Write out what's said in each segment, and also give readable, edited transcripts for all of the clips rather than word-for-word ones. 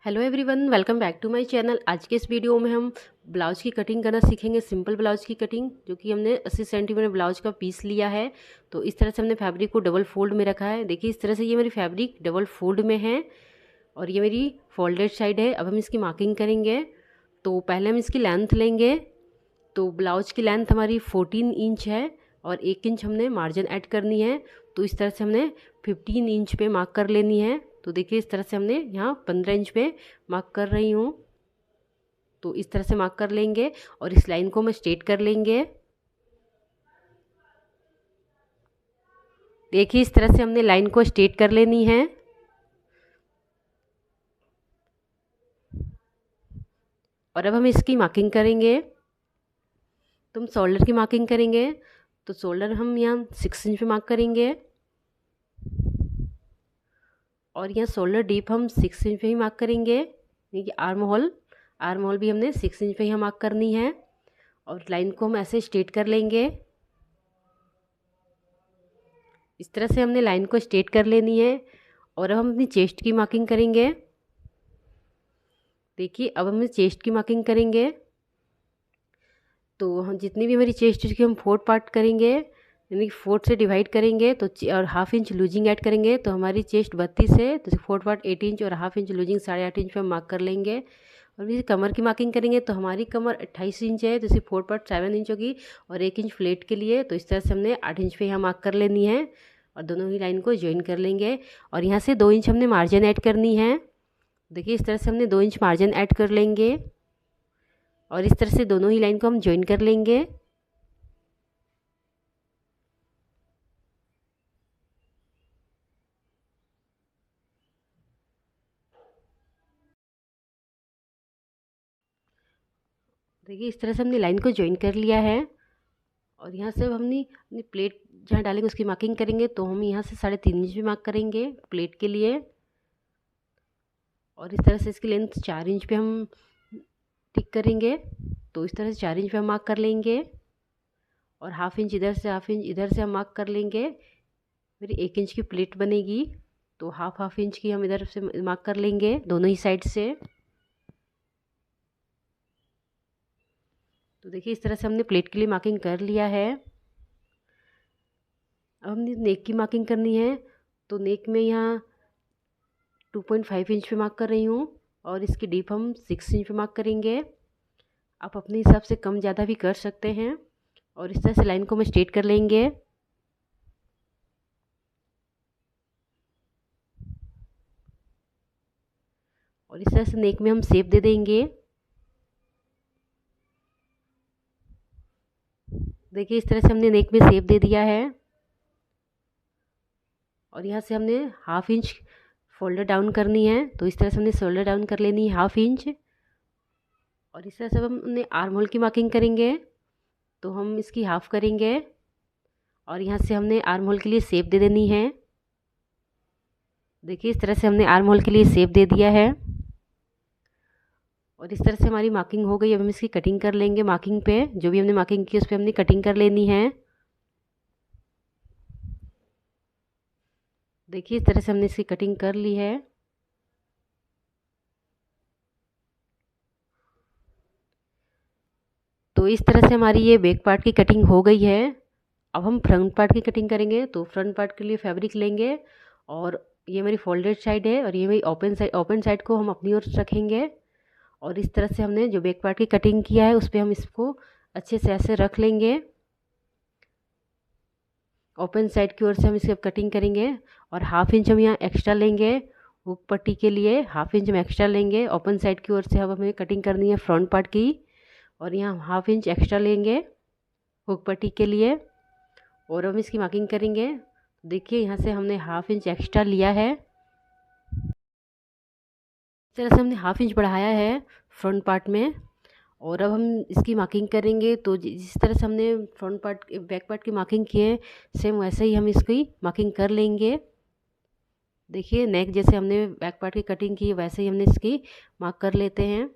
Hello everyone, welcome back to my channel. आज के इस वीडियो में हम ब्लाउज की कटिंग करना सीखेंगे। सिंपल ब्लाउज की कटिंग, जो कि हमने 80 सेंटीमीटर ब्लाउज का पीस लिया है। तो इस तरह से हमने फैब्रिक को डबल फोल्ड में रखा है। देखिए इस तरह से ये मेरी फैब्रिक डबल फोल्ड में है और ये मेरी फोल्डेड साइड है। अब हम इसकी मार्किंग करेंगे। तो पहले हम इसकी लेंथ लेंगे। तो ब्लाउज की लेंथ हमारी 14 इंच है और 1 इंच हमने मार्जिन ऐड करनी है। तो इस तरह से हमने 15 इंच पे मार्क कर लेनी है। तो देखिए इस तरह से हमने यहाँ 15 इंच पे मार्क कर रही हूँ। तो इस तरह से मार्क कर लेंगे और इस लाइन को हम स्ट्रेट कर लेंगे। देखिए इस तरह से हमने लाइन को स्ट्रेट कर लेनी है। और अब हम इसकी मार्किंग करेंगे। तो हम शोल्डर की मार्किंग करेंगे। तो शोल्डर हम यहाँ 6 इंच पे मार्क करेंगे और यहाँ शोल्डर डीप हम 6 इंच पे ही मार्क करेंगे। देखिए आर्म होल भी हमने 6 इंच पे ही मार्क करनी है और लाइन को हम ऐसे स्ट्रेट कर लेंगे। इस तरह से हमने लाइन को स्ट्रेट कर लेनी है। और अब हम अपनी चेस्ट की मार्किंग करेंगे। देखिए अब हम चेस्ट की मार्किंग करेंगे। तो हम जितनी भी हमारी चेस्ट है उसकी हम 4 पार्ट करेंगे, यानी 4 से डिवाइड करेंगे। तो और हाफ इंच लूजिंग ऐड करेंगे। तो हमारी चेस्ट 32 है, तो 4 पार्ट 8 इंच और हाफ इंच लूजिंग 8.5 इंच पे हम मार्क कर लेंगे। और इसी कमर की मार्किंग करेंगे। तो हमारी कमर 28 इंच है, तो इसी 4 पार्ट 7 इंच होगी और 1 इंच फ्लेट के लिए। तो इस तरह से हमने 8 इंच पे यहाँ मार्क कर लेनी है और दोनों ही लाइन को ज्वाइन कर लेंगे। और यहाँ से 2 इंच हमने मार्जिन ऐड करनी है। देखिए इस तरह से हमने 2 इंच मार्जिन ऐड कर लेंगे और इस तरह से दोनों ही लाइन को हम ज्वाइन कर लेंगे। देखिए इस तरह से हमने लाइन को ज्वाइन कर लिया है। और यहाँ से हमने अपनी प्लेट जहाँ डालेंगे उसकी मार्किंग करेंगे। तो हम यहाँ से 3.5 इंच भी मार्क करेंगे प्लेट के लिए। और इस तरह से इसकी लेंथ 4 इंच पे हम टिक करेंगे। तो इस तरह से 4 इंच पे हम मार्क कर लेंगे और हाफ इंच इधर से हाफ इंच इधर से हम मार्क कर लेंगे। मेरी 1 इंच की प्लेट बनेगी। तो हाफ इंच की हम इधर से मार्क कर लेंगे दोनों ही साइड से। तो देखिए इस तरह से हमने प्लेट के लिए मार्किंग कर लिया है। अब हमने नेक की मार्किंग करनी है। तो नेक में यहाँ 2.5 इंच पे मार्क कर रही हूँ और इसकी डीप हम 6 इंच पे मार्क करेंगे। आप अपने हिसाब से कम ज़्यादा भी कर सकते हैं। और इस तरह से लाइन को हम स्ट्रेट कर लेंगे। और इस तरह से नेक में हम शेप दे देंगे। देखिए इस तरह से हमने नेक में शेप दे दिया है। और यहाँ से हमने हाफ इंच फोल्डर डाउन करनी है। तो इस तरह से हमने शोल्डर डाउन कर लेनी है हाफ इंच। और इस तरह से हमने आर्म होल की मार्किंग करेंगे। तो हम इसकी हाफ करेंगे और यहाँ से हमने आर्म होल के लिए शेप दे देनी है। देखिए इस तरह से हमने आर्म होल के लिए शेप दे दिया है। और इस तरह से हमारी मार्किंग हो गई। अब हम इसकी कटिंग कर लेंगे। मार्किंग पे जो भी हमने मार्किंग की उस पर हमने कटिंग कर लेनी है। देखिए इस तरह से हमने इसकी कटिंग कर ली है। तो इस तरह से हमारी ये बैक पार्ट की कटिंग हो गई है। अब हम फ्रंट पार्ट की कटिंग करेंगे। तो फ्रंट पार्ट के लिए फैब्रिक लेंगे और ये मेरी फोल्डेड साइड है और ये मेरी ओपन साइड को हम अपनी ओर रखेंगे। और इस तरह से हमने जो बैक पार्ट की कटिंग किया है उस पर हम इसको अच्छे से ऐसे रख लेंगे। ओपन साइड की ओर से हम इसकी कटिंग करेंगे और हाफ इंच हम यहाँ एक्स्ट्रा लेंगे। हुक पट्टी के लिए हाफ इंच हम एक्स्ट्रा लेंगे। ओपन साइड की ओर से अब हमें कटिंग करनी है फ्रंट पार्ट की। और यहाँ हाफ इंच एक्स्ट्रा लेंगे हुक पट्टी के लिए और हम इसकी मार्किंग करेंगे। देखिए यहाँ से हमने हाफ इंच एक्स्ट्रा लिया है। इस तरह से हमने हाफ इंच बढ़ाया है फ्रंट पार्ट में। और अब हम इसकी मार्किंग करेंगे। तो जिस तरह से हमने फ्रंट पार्ट बैक पार्ट की मार्किंग की है सेम वैसे ही हम इसकी मार्किंग कर लेंगे। देखिए नेक जैसे हमने बैक पार्ट की कटिंग की वैसे ही हमने इसकी मार्क कर लेते हैं।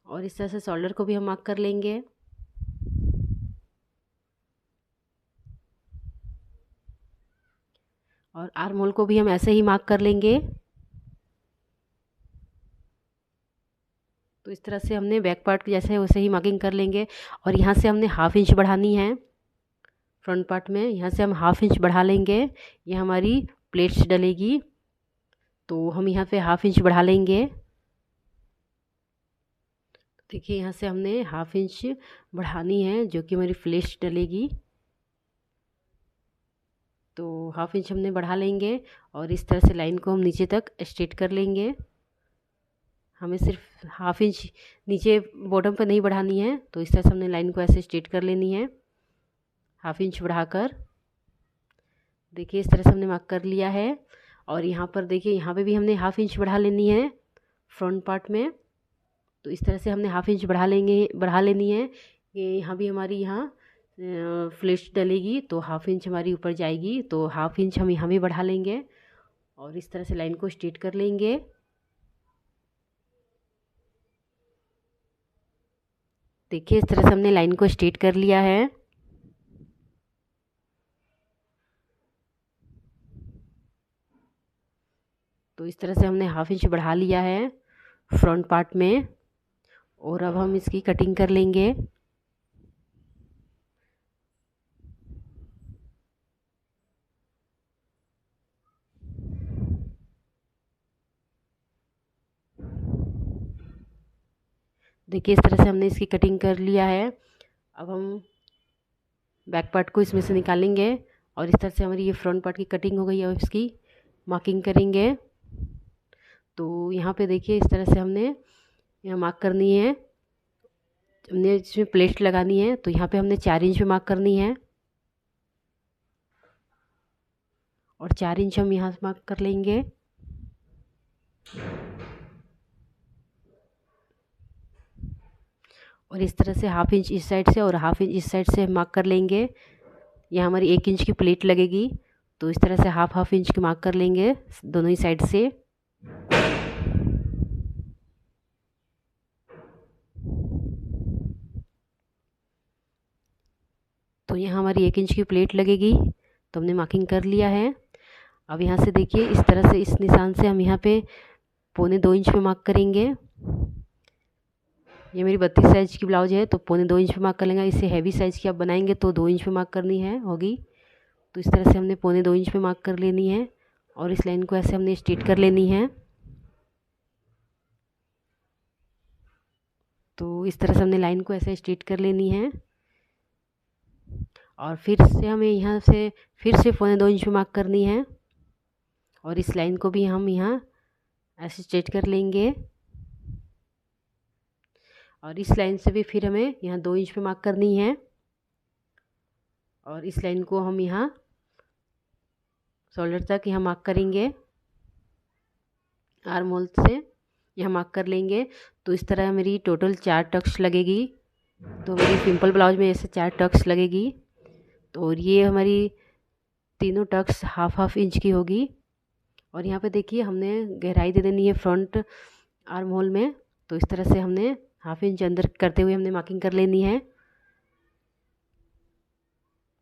और इस तरह से शोल्डर को भी हम मार्क कर लेंगे। और आर्म होल को भी हम ऐसे ही मार्क कर लेंगे। तो इस तरह से हमने बैक पार्ट जैसे है वैसे ही मार्किंग कर लेंगे। और यहाँ से हमने हाफ इंच बढ़ानी है फ्रंट पार्ट में, यहाँ से हम हाफ इंच बढ़ा लेंगे। ये हमारी प्लेट्स डलेगी, तो हम यहाँ पे हाफ इंच बढ़ा लेंगे। देखिए यहाँ से हमने हाफ इंच बढ़ानी है जो कि हमारी फ्लेट्स डलेगी। तो हाफ इंच हमने बढ़ा लेंगे और इस तरह से लाइन को हम नीचे तक स्ट्रेट कर लेंगे। हमें सिर्फ हाफ इंच नीचे बॉटम पर नहीं बढ़ानी है, तो इस तरह से हमने लाइन को ऐसे स्ट्रेट कर लेनी है हाफ इंच बढ़ाकर। देखिए इस तरह से हमने मार्क कर लिया है। और यहाँ पर देखिए यहाँ पे भी हमने हाफ इंच बढ़ा लेनी है फ्रंट पार्ट में। तो इस तरह से हमने हाफ इंच बढ़ा लेनी है। ये यहाँ भी हमारी यहाँ फ्लेट्स डलेगी, तो हाफ इंच हमारी ऊपर जाएगी, तो हाफ इंच हम यहाँ भी बढ़ा लेंगे और इस तरह से लाइन को स्ट्रेट कर लेंगे। देखिए इस तरह से हमने लाइन को स्ट्रेट कर लिया है। तो इस तरह से हमने हाफ इंच बढ़ा लिया है फ्रंट पार्ट में और अब हम इसकी कटिंग कर लेंगे। देखिए इस तरह से हमने इसकी कटिंग कर लिया है। अब हम बैक पार्ट को इसमें से निकालेंगे और इस तरह से हमारी ये फ्रंट पार्ट की कटिंग हो गई है। अब इसकी मार्किंग करेंगे। तो यहाँ पे देखिए इस तरह से हमने यहाँ मार्क करनी है। हमने इसमें प्लेट लगानी है, तो यहाँ पे हमने 4 इंच पे मार्क करनी है और 4 इंच हम यहाँ से मार्क कर लेंगे। और इस तरह से हाफ इंच इस साइड से और हाफ इंच इस साइड से मार्क कर लेंगे। यहाँ हमारी 1 इंच की प्लेट लगेगी, तो इस तरह से हाफ इंच की मार्क कर लेंगे दोनों ही साइड से। तो यहाँ हमारी 1 इंच की प्लेट लगेगी, तो हमने मार्किंग कर लिया है। अब यहाँ से देखिए इस तरह से इस निशान से हम यहाँ पे 1.25 इंच पे मार्क करेंगे। ये मेरी 32 साइज़ की ब्लाउज है, तो 1.25 इंच पे मार्क कर लेंगे। इससे हैवी साइज़ की आप बनाएंगे तो 2 इंच पे मार्क करनी है होगी। तो इस तरह से हमने 1.25 इंच पे मार्क कर लेनी है और इस लाइन को ऐसे हमने स्ट्रेट कर लेनी है। तो इस तरह से हमने लाइन को ऐसे स्ट्रेट कर लेनी है और फिर से हमें यहाँ से फिर से 1.25 इंच पे मार्क करनी है और इस लाइन को भी हम यहाँ ऐसे स्ट्रेट कर लेंगे और इस लाइन से भी फिर हमें यहाँ 2 इंच पे मार्क करनी है और इस लाइन को हम यहाँ शोल्डर तक यहाँ मार्क करेंगे। आर्म होल से यहाँ मार्क कर लेंगे। तो इस तरह मेरी टोटल 4 टक्स लगेगी। तो मेरी सिंपल ब्लाउज में ऐसे 4 टक्स लगेगी। तो और ये हमारी तीनों टक्स हाफ इंच की होगी। और यहाँ पे देखिए हमने गहराई दे देनी है फ्रंट आर्म होल में। तो इस तरह से हमने हाफ इंच अंदर करते हुए हमने मार्किंग कर लेनी है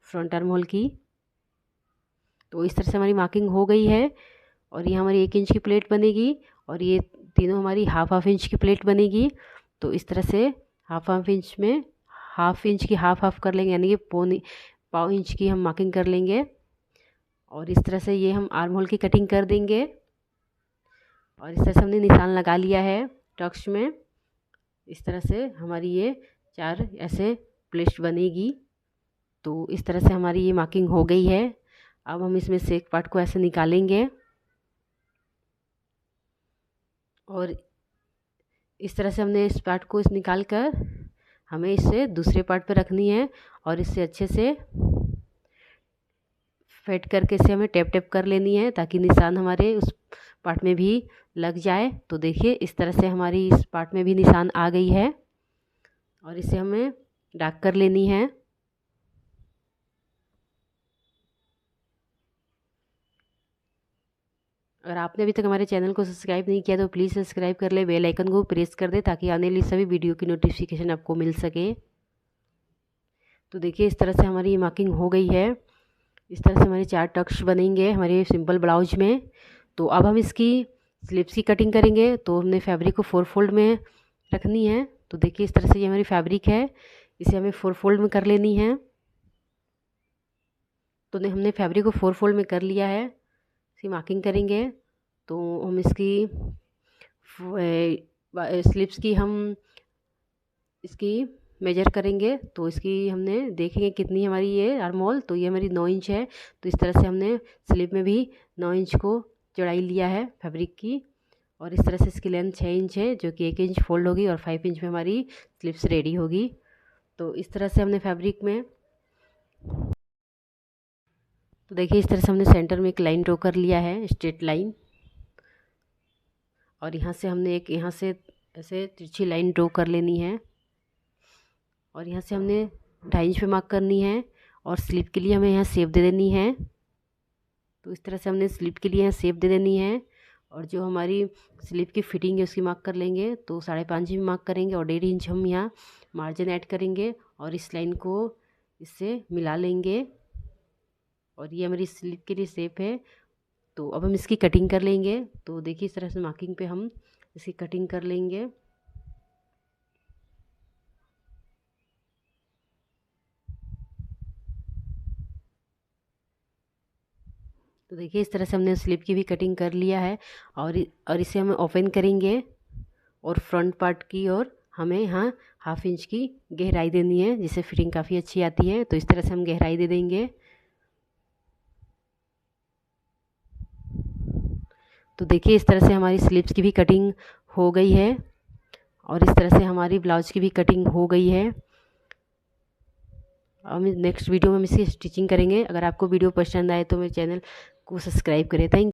फ्रंट आर्म होल की। तो इस तरह से हमारी मार्किंग हो गई है और ये हमारी 1 इंच की प्लेट बनेगी और ये तीनों हमारी हाफ इंच की प्लेट बनेगी। तो इस तरह से हाफ इंच में हाफ इंच की हाफ कर लेंगे, यानी कि पाव इंच की हम मार्किंग कर लेंगे और इस तरह से ये हम आर्म होल की कटिंग कर देंगे। और इस तरह से हमने निशान लगा लिया है टक्स में। इस तरह से हमारी ये 4 ऐसे प्लेट बनेगी। तो इस तरह से हमारी ये मार्किंग हो गई है। अब हम इसमें से एक पार्ट को ऐसे निकालेंगे और इस तरह से हमने इस पार्ट को निकाल कर हमें इसे दूसरे पार्ट पे रखनी है और इससे अच्छे से फिट करके इसे हमें टेप कर लेनी है ताकि निशान हमारे उस पार्ट में भी लग जाए। तो देखिए इस तरह से हमारी इस पार्ट में भी निशान आ गई है और इसे हमें डार्क कर लेनी है। अगर आपने अभी तक हमारे चैनल को सब्सक्राइब नहीं किया तो प्लीज़ सब्सक्राइब कर ले, बेल आइकन को प्रेस कर दे ताकि आने वाली सभी वीडियो की नोटिफिकेशन आपको मिल सके। तो देखिए इस तरह से हमारी ये मार्किंग हो गई है। इस तरह से हमारे 4 टक्स बनेंगे हमारे सिंपल ब्लाउज में। तो अब हम इसकी स्लीव्स की कटिंग करेंगे। तो हमने फैब्रिक को 4 फोल्ड में रखनी है। तो देखिए इस तरह से ये हमारी फैब्रिक है, इसे हमें 4 फोल्ड में कर लेनी है। तो हमने फैब्रिक को 4 फोल्ड में कर लिया है। इसकी मार्किंग करेंगे तो हम इसकी स्लीव्स की हम इसकी मेजर करेंगे। तो इसकी हमने देखेंगे कितनी हमारी ये आर्म होल, तो ये हमारी 9 इंच है। तो इस तरह से हमने स्लीव में भी 9 इंच को चौड़ाई लिया है फैब्रिक की, और इस तरह से इसकी लेंथ 6 इंच है, जो कि 1 इंच फोल्ड होगी और 5 इंच में हमारी स्लीव्स रेडी होगी। तो इस तरह से हमने फैब्रिक में, तो देखिए इस तरह से हमने सेंटर में एक लाइन ड्रॉ कर लिया है, स्ट्रेट लाइन। और यहाँ से हमने एक यहाँ से ऐसे तिरछी लाइन ड्रॉ कर लेनी है, और यहाँ से हमने 2.5 इंच पे मार्क करनी है, और स्लीव के लिए हमें यहाँ शेप दे देनी है। तो इस तरह से हमने स्लीव के लिए यहाँ शेप दे देनी है, और जो हमारी स्लीव की फिटिंग है उसकी मार्क कर लेंगे। तो 5.5 इंच मार्क करेंगे, और 1.5 इंच हम यहाँ मार्जिन ऐड करेंगे, और इस लाइन को इससे मिला लेंगे, और ये हमारी स्लीव के लिए शेप है। तो अब हम इसकी कटिंग कर लेंगे। तो देखिए इस तरह से मार्किंग पे हम इसकी कटिंग कर लेंगे। तो देखिए इस तरह से हमने स्लीव की भी कटिंग कर लिया है, और इसे हम ओपन करेंगे, और फ्रंट पार्ट की और हमें यहाँ 1/2 इंच की गहराई देनी है, जिससे फिटिंग काफ़ी अच्छी आती है। तो इस तरह से हम गहराई दे देंगे। तो देखिए इस तरह से हमारी स्लीव्स की भी कटिंग हो गई है, और इस तरह से हमारी ब्लाउज की भी कटिंग हो गई है। हम नेक्स्ट वीडियो में हम इसकी स्टिचिंग करेंगे। अगर आपको वीडियो पसंद आए तो मेरे चैनल को सब्सक्राइब करें। थैंक